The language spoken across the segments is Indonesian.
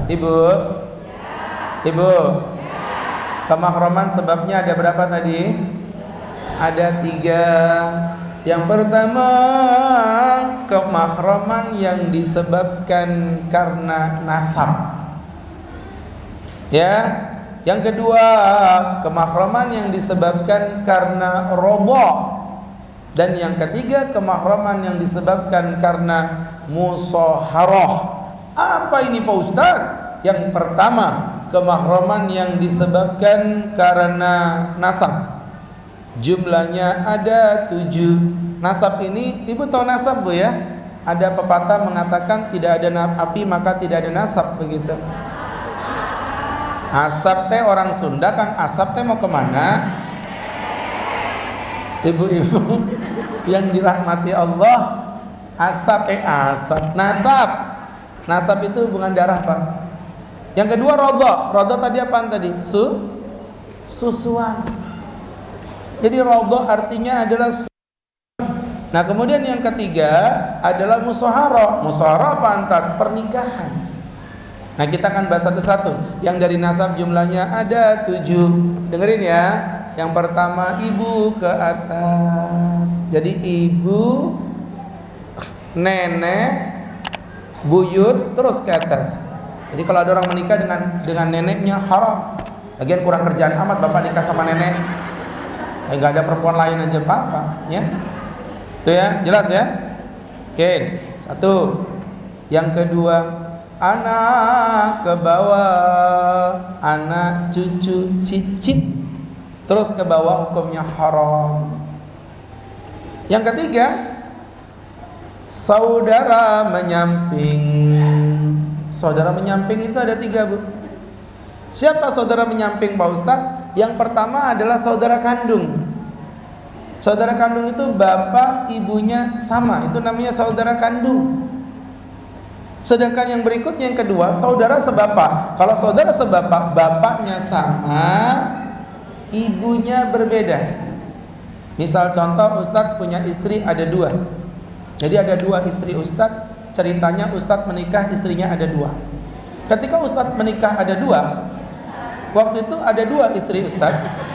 Ibu? Ibu? Kemahroman sebabnya ada berapa tadi? Ada 3. Yang pertama, kemahroman yang disebabkan karena nasab. Ya. Yang kedua, kemahroman yang disebabkan karena robo. Dan yang ketiga, kemahroman yang disebabkan karena musaharah. Apa ini Pak Ustadz? Yang pertama, kemahroman yang disebabkan karena nasab. Jumlahnya ada 7. Nasab ini, ibu tahu nasab bu ya? Ada pepatah mengatakan tidak ada api maka tidak ada nasab, begitu. Asap teh orang Sunda, Kang Asap teh mau kemana? Ibu-ibu yang dirahmati Allah, asap nasab. Nasab itu hubungan darah Pak. Yang kedua rodo tadi apaan tadi? Susuan. Jadi rodo artinya adalah Nah kemudian yang ketiga adalah musaharah. Musaharah apa antar? Pernikahan. Nah kita akan bahas satu-satu. Yang dari nasab jumlahnya ada 7. Dengerin ya. Yang pertama ibu ke atas. Jadi ibu, nenek, buyut terus ke atas. Jadi kalau ada orang menikah dengan neneknya haram. Lagian kurang kerjaan amat bapak nikah sama nenek. Nggak ada perempuan lain aja bapak, ya. Itu ya, jelas ya. Oke, 1. Yang kedua, anak ke bawah, anak, cucu, cicit, terus ke bawah hukumnya haram. Yang ketiga, saudara menyamping. Saudara menyamping itu ada 3 bu. Siapa saudara menyamping Pak Ustadz? Yang pertama adalah saudara kandung. Saudara kandung itu bapak ibunya sama, itu namanya saudara kandung. Sedangkan yang berikutnya yang kedua, saudara sebapak. Kalau saudara sebapak, bapaknya sama, ibunya berbeda. Misal contoh, Ustadz punya istri ada 2. Jadi ada 2 istri Ustadz. Ceritanya Ustadz menikah, istrinya ada 2. Ketika Ustadz menikah ada 2, waktu itu ada 2 istri Ustadz.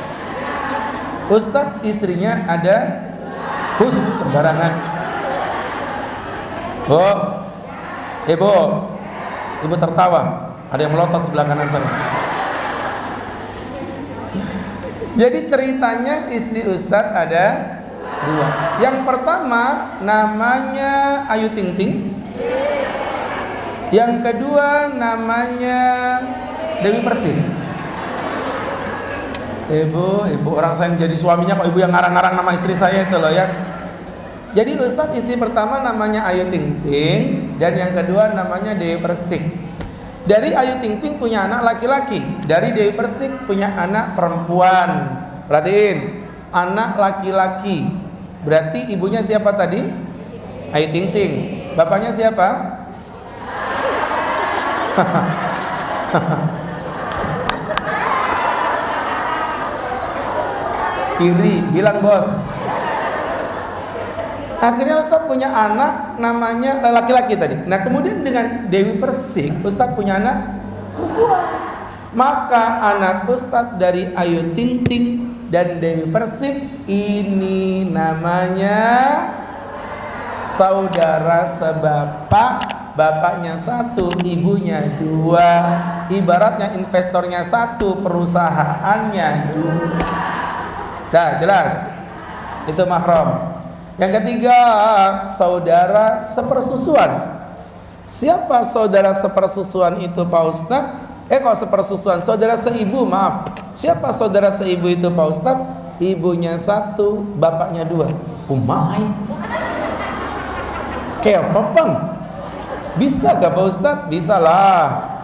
Ustadz istrinya ada sembarangan. Oh, ibu tertawa. Ada yang melotot sebelah kanan saya. Jadi ceritanya istri Ustadz ada 2. Yang pertama namanya Ayu Ting Ting. Yang kedua namanya Dewi Persik. Ibu orang saya yang jadi suaminya kok ibu yang ngarang-ngarang nama istri saya itu loh ya. Jadi Ustadz istri pertama namanya Ayu Ting Ting dan yang kedua namanya Dewi Persik. Dari Ayu Ting Ting punya anak laki-laki, dari Dewi Persik punya anak perempuan. Perhatiin, anak laki-laki. Berarti ibunya siapa tadi? Ayu Ting Ting. Bapaknya siapa? Iri, bilang bos. Akhirnya Ustadz punya anak namanya laki-laki tadi. Nah kemudian dengan Dewi Persik, Ustadz punya anak perempuan. Maka anak Ustadz dari Ayu Ting Ting dan Dewi Persik ini namanya saudara sebapak. Bapaknya 1, ibunya 2. Ibaratnya investornya 1, perusahaannya 2. Dah jelas. Itu mahram. Yang ketiga, saudara sepersusuan. Siapa saudara sepersusuan itu Pak Ustadz? Kok sepersusuan? Saudara seibu, maaf. Siapa saudara seibu itu Pak Ustadz? Ibunya 1, bapaknya 2. Umai. Kayak popeng. Bisa gak Pak Ustadz? Bisa lah.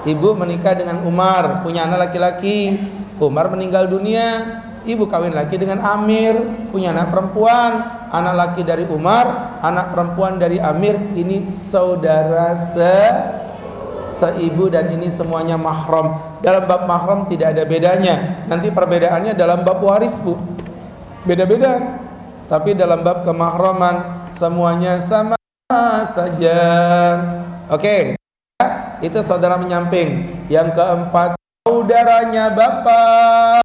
Ibu menikah dengan Umar, punya anak laki-laki. Umar meninggal dunia, ibu kawin lagi dengan Amir, punya anak perempuan. Anak laki dari Umar, anak perempuan dari Amir. Ini saudara seibu dan ini semuanya mahram. Dalam bab mahram tidak ada bedanya. Nanti perbedaannya dalam bab waris bu, beda-beda. Tapi dalam bab kemahraman semuanya sama saja. Oke. itu saudara menyamping. Yang keempat, saudaranya bapak.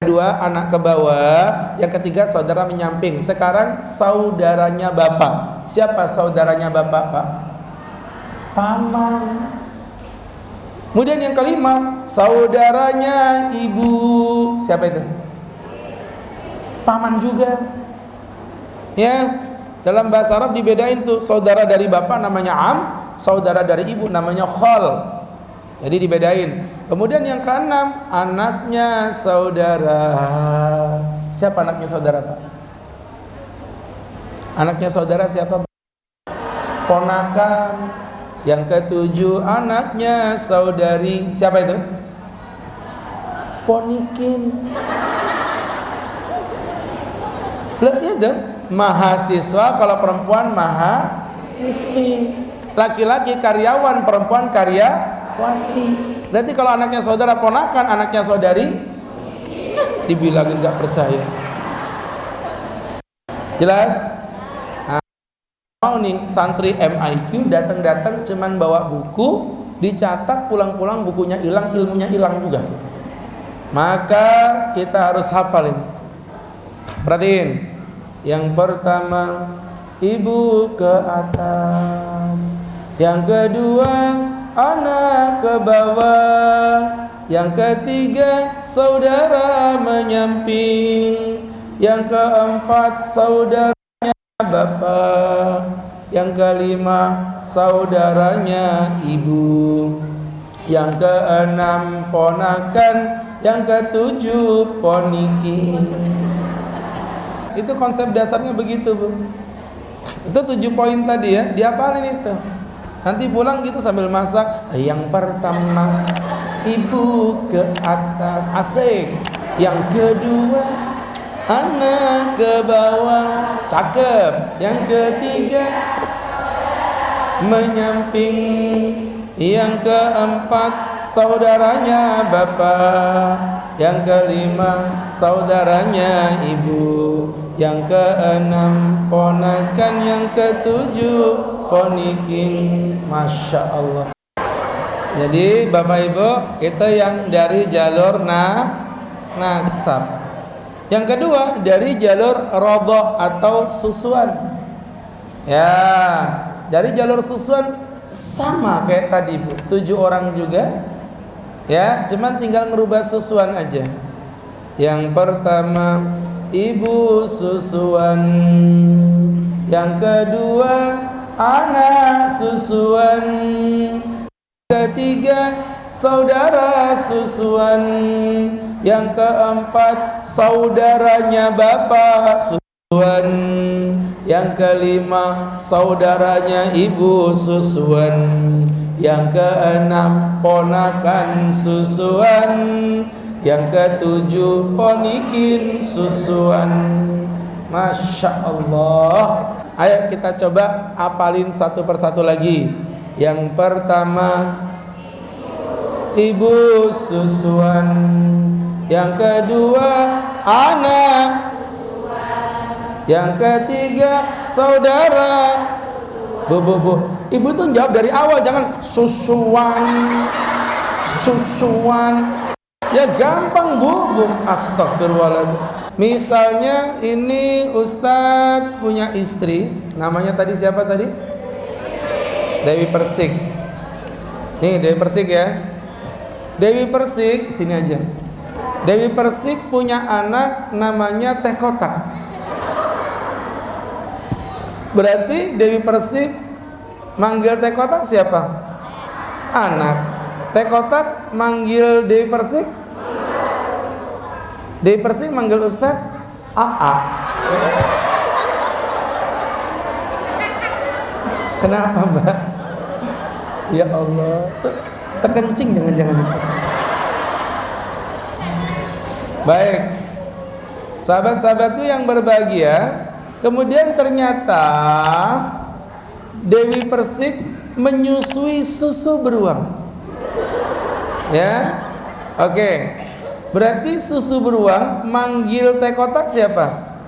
Kedua, anak ke bawah. Yang ketiga, saudara menyamping. Sekarang saudaranya bapak. Siapa saudaranya bapak, Pak? Paman. Kemudian yang kelima, saudaranya ibu. Siapa itu? Paman juga. Ya, dalam bahasa Arab dibedain tuh, saudara dari bapak namanya am, saudara dari ibu namanya khal. Jadi dibedain. Kemudian yang keenam, anaknya saudara. Siapa anaknya saudara, Pak? Anaknya saudara siapa? Ponakan. Yang ketujuh, anaknya saudari. Siapa itu? Ponikin. Lah iya dong. Mahasiswa, kalau perempuan mahasiswi. Laki-laki karyawan, perempuan karyawati. Berarti kalau anaknya saudara ponakan, anaknya saudari, dibilangin gak percaya. Jelas? Nah, mau nih santri MIQ datang-datang cuman bawa buku, dicatat, pulang-pulang bukunya hilang, ilmunya hilang juga. Maka kita harus hafal ini. Perhatiin. Yang pertama, ibu ke atas. Yang kedua, anak ke bawah. Yang ketiga, saudara menyamping. Yang keempat, saudaranya bapak. Yang kelima, saudaranya ibu. Yang keenam, ponakan. Yang ketujuh, poniki. Itu konsep dasarnya begitu, Bu. Itu 7 poin tadi ya, dihafalin itu. Nanti pulang gitu sambil masak. Yang pertama, ibu ke atas, asik. Yang kedua, anak ke bawah, cakep. Yang ketiga, menyamping. Yang keempat, saudaranya bapak. Yang kelima, saudaranya ibu. Yang keenam, ponakan. Yang ketujuh, poniking. Masya Allah. Jadi Bapak Ibu, itu yang dari jalur nasab. Yang kedua, dari jalur rodho atau susuan. Ya, dari jalur susuan sama kayak tadi, Bu. 7 orang juga. Ya, cuman tinggal ngerubah susuan aja. Yang pertama, ibu susuan. Yang kedua, anak susuan. Ketiga, saudara susuan. Yang keempat, saudaranya bapak susuan. Yang kelima, saudaranya ibu susuan. Yang keenam, ponakan susuan. Yang ketujuh, ponikin susuan. Masya Allah. Ayo kita coba apalin satu persatu lagi. Yang pertama, ibu susuan. Yang kedua, anak. Yang ketiga, saudara. Bu, ibu tuh jawab dari awal, jangan susuan. Ya gampang, Bu. Astagfirullahaladzim. Misalnya ini Ustadz punya istri, namanya tadi siapa tadi? Dewi Persik. Nih Dewi Persik ya. Dewi Persik, sini aja. Dewi Persik punya anak namanya Teh Kotak. Berarti Dewi Persik manggil Teh Kotak siapa? Anak. Teh Kotak manggil Dewi Persik? Dewi Persik manggil Ustadz AA. Kenapa, Mbak? Ya Allah, terkencing jangan-jangan. Baik, sahabat-sahabatku yang berbahagia. Kemudian ternyata Dewi Persik menyusui susu beruang. Ya, oke. Berarti susu beruang manggil Teh Kotak siapa?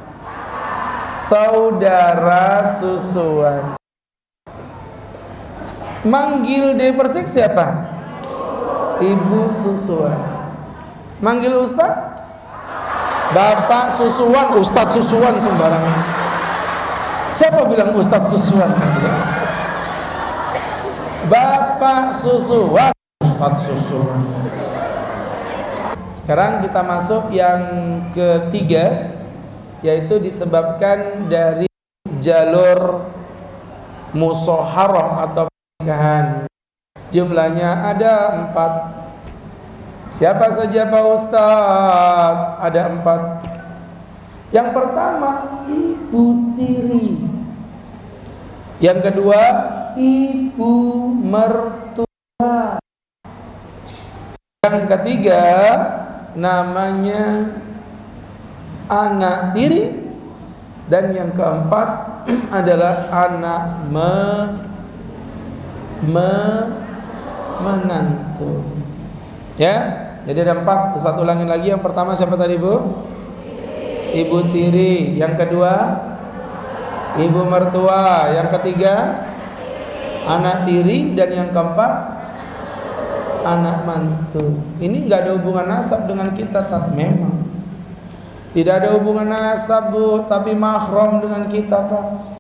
Saudara susuan. Manggil di Persik siapa? Ibu Susuan. Manggil Ustaz? Bapak Susuan, Ustaz Susuan sembarangan. Siapa bilang Ustaz Susuan? Bapak Susuan, Ustaz Susuan. Sekarang kita masuk yang ketiga, yaitu disebabkan dari jalur musyawarah atau pernikahan. Jumlahnya ada 4. Siapa saja Pak Ustaz? Ada 4. Yang pertama ibu tiri. Yang kedua ibu mertua. Yang ketiga namanya anak tiri. Dan yang keempat adalah anak menantu. Ya, jadi ada 4. Ustaz ulangin lagi. Yang pertama siapa tadi Bu? Ibu tiri. Yang kedua ibu mertua. Yang ketiga anak tiri. Dan yang keempat anak mantu. Ini nggak ada hubungan nasab dengan kita, memang tidak ada hubungan nasab Bu, tapi mahram dengan kita Pak.